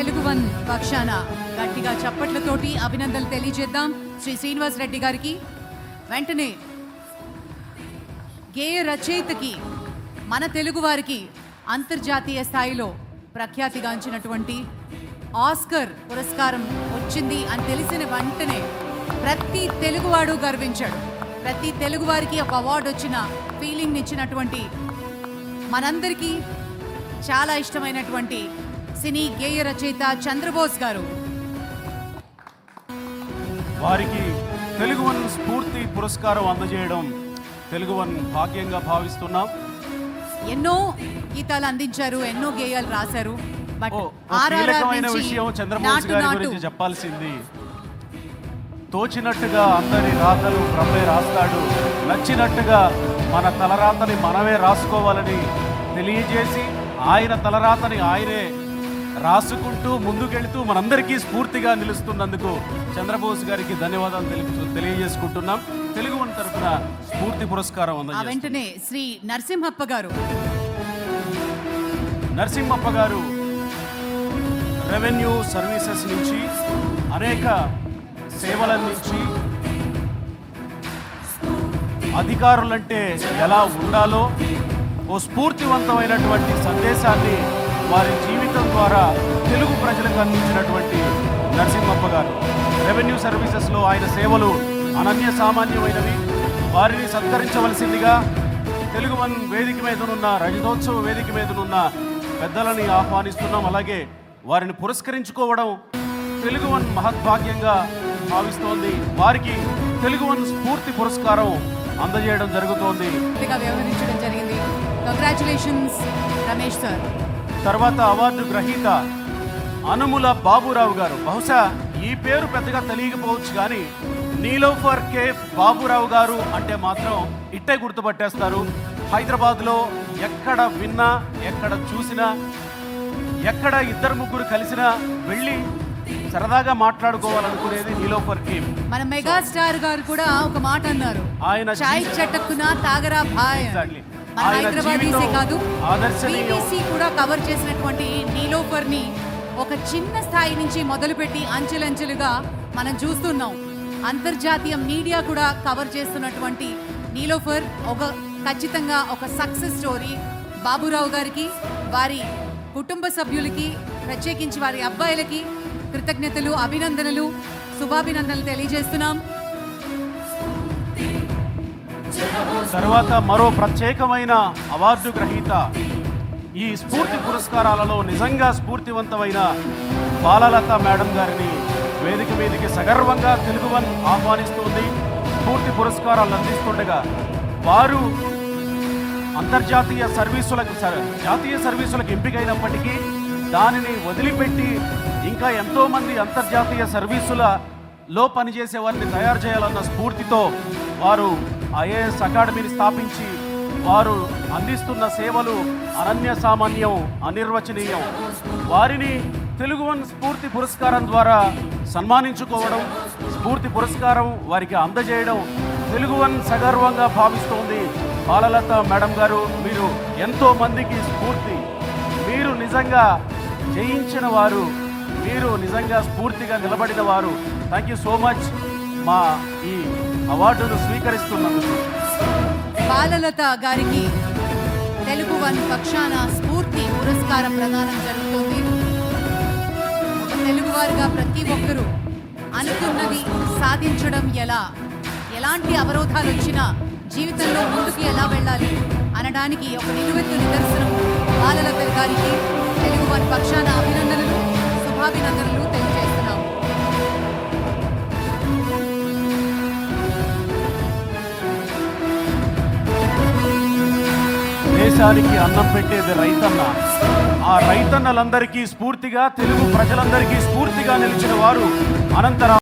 Telugu one పక్షాన గట్టిగా చప్పట్లతోటి అభినందనలు తెలియజేద్దాం శ్రీ శ్రీనివాస్ రెడ్డి గారికి. వెంటనే గేయ రచయితకి, మన తెలుగు వారికి అంతర్జాతీయ స్థాయిలో ప్రఖ్యాతిగాంచినటువంటి ఆస్కర్ పురస్కారం వచ్చింది అని తెలిసిన వెంటనే ప్రతి తెలుగువాడు గర్వించాడు. ప్రతి తెలుగువారికి ఒక అవార్డు వచ్చిన ఫీలింగ్ ఇచ్చినటువంటి, మనందరికీ చాలా ఇష్టమైనటువంటి సినీ గేయ రచయిత చంద్రబోస్ గారు, వారికి తెలుగు వన్ స్ఫూర్తి పురస్కారం అందజేయడం తెలుగు వన్ భాగ్యంగా భావిస్తున్నాం. ఎన్నో గీతాలు అందించారు, ఎన్నో గేయాలు రాశారు. బట్ కీలకమైన విషయం చంద్రబోస్ గారి గురించి చెప్పాల్సింది, తోచినట్టుగా అందరి రాతలు ప్రభే రాస్తాడు, నచ్చినట్టుగా మన తలరాతని మనమే రాసుకోవాలని తెలియజేసి ఆయన తలరాతని ఆయనే రాసుకుంటూ ముందుకెళ్తూ మనందరికీ స్ఫూర్తిగా నిలుస్తున్నందుకు చంద్రబోస్ గారికి ధన్యవాదాలు తెలియజేసుకుంటున్నాం. తెలుగు వన్ తరఫున స్ఫూర్తి పురస్కారం వెంటనే శ్రీ నరసింహప్ప గారు. నరసింహప్ప గారు రెవెన్యూ సర్వీసెస్ నుంచి అనేక సేవలందించి అధికారులంటే ఎలా ఉండాలో ఓ స్ఫూర్తివంతమైనటువంటి సందేశాన్ని వారి జీవితం ద్వారా తెలుగు ప్రజలకు అందించినటువంటి నరసింహప్ప గారు. రెవెన్యూ సర్వీసెస్లో ఆయన సేవలు అనన్య సామాన్యమైనవి. వారిని సత్కరించవలసిందిగా తెలుగు వన్ వేదిక మీదనున్న, రజతోత్సవ వేదిక మీదనున్న పెద్దలని ఆహ్వానిస్తున్నాం. అలాగే వారిని పురస్కరించుకోవడం తెలుగు వన్ మహద్భాగ్యంగా భావిస్తోంది. వారికి తెలుగు వన్ స్ఫూర్తి పురస్కారం అందజేయడం జరుగుతోంది. వ్యవహరించడం జరిగింది. Congratulations Ramesh sir. తర్వాత అవార్డు గ్రహీత అనుముల బాబురావు గారు. బహుశా ఈ పేరు పెద్దగా తెలియకపోవచ్చు, కానీ నీలోఫర్ కే బాబురావు గారు అంటే మాత్రం ఇట్టే గుర్తుపట్టేస్తారు. హైదరాబాద్లో ఎక్కడ విన్నా, ఎక్కడ చూసినా, ఎక్కడ ఇద్దరు ముగ్గురు కలిసినా వెళ్ళి సరదాగా మాట్లాడుకోవాలనుకునేది నీలోఫర్ కే. మన మెగాస్టార్ గారు కూడా ఒక మాట అన్నారు, ఆయన చాయ్ చటక్కున తాగరా భాయ్. హైదరాబాదీసే కాదు, బీబీసీ కూడా కవర్ చేసినటువంటి నీలోఫర్ ని ఒక చిన్న స్థాయి నుంచి మొదలుపెట్టి అంచెలంచెలుగా మనం చూస్తున్నాం. అంతర్జాతీయ మీడియా కూడా కవర్ చేస్తున్నటువంటి నీలోఫర్ ఖచ్చితంగా ఒక సక్సెస్ స్టోరీ. బాబురావు గారికి, వారి కుటుంబ సభ్యులకి, ప్రత్యేకించి వారి అబ్బాయిలకి కృతజ్ఞతలు, అభినందనలు, శుభాభినందనలు తెలియజేస్తున్నాం. తర్వాత మరో ప్రత్యేకమైన అవార్డు గ్రహీత, ఈ స్ఫూర్తి పురస్కారాలలో నిజంగా స్ఫూర్తివంతమైన బాలలత మేడం గారిని వేదిక మీదకి సగర్వంగా తెలుగు వన్ ఆహ్వానిస్తుంది. స్ఫూర్తి పురస్కారాలు అందిస్తుండగా వారు అంతర్జాతీయ సర్వీసులకు, జాతీయ సర్వీసులకు ఎంపికైనప్పటికీ దానిని వదిలిపెట్టి ఇంకా ఎంతోమంది అంతర్జాతీయ సర్వీసులలో పనిచేసే వారిని తయారు చేయాలన్న స్ఫూర్తితో వారు ఐఏఎస్ అకాడమీని స్థాపించి వారు అందిస్తున్న సేవలు అనన్య సామాన్యం, అనిర్వచనీయం. వారిని తెలుగు వన్ స్ఫూర్తి పురస్కారం ద్వారా సన్మానించుకోవడం, స్ఫూర్తి పురస్కారం వారికి అందజేయడం తెలుగు వన్ సగర్వంగా భావిస్తోంది. బాలలత మేడం గారు, మీరు ఎంతో మందికి స్ఫూర్తి. మీరు నిజంగా జయించిన వారు, మీరు నిజంగా స్ఫూర్తిగా నిలబడిన వారు. థ్యాంక్ యూ సో మచ్ మా ఈ అవార్డును స్వీకరిస్తున్నందుకు. బాలలత గారికి తెలుగు వన్ పక్షాన స్ఫూర్తి పురస్కారం ప్రదానం జరుగుతుంది. ఒక తెలుగువారుగా ప్రతి ఒక్కరూ అనుకున్నది సాధించడం ఎలాంటి అవరోధాలు వచ్చినా జీవితంలో ముందుకు ఎలా వెళ్ళాలి అనడానికి ఒక నిలువెత్తు నిదర్శనం. బాలలత గారికి తెలుగు వన్ పక్షాన అభినందనలు, శుభాభినందనలు తెలియజేస్తున్నాం. దేశానికి అన్నం పెట్టేది రైతన్న. ఆ రైతన్నలందరికీ స్ఫూర్తిగా, తెలుగు ప్రజలందరికీ స్ఫూర్తిగా నిలిచిన వారు అనంతరావు.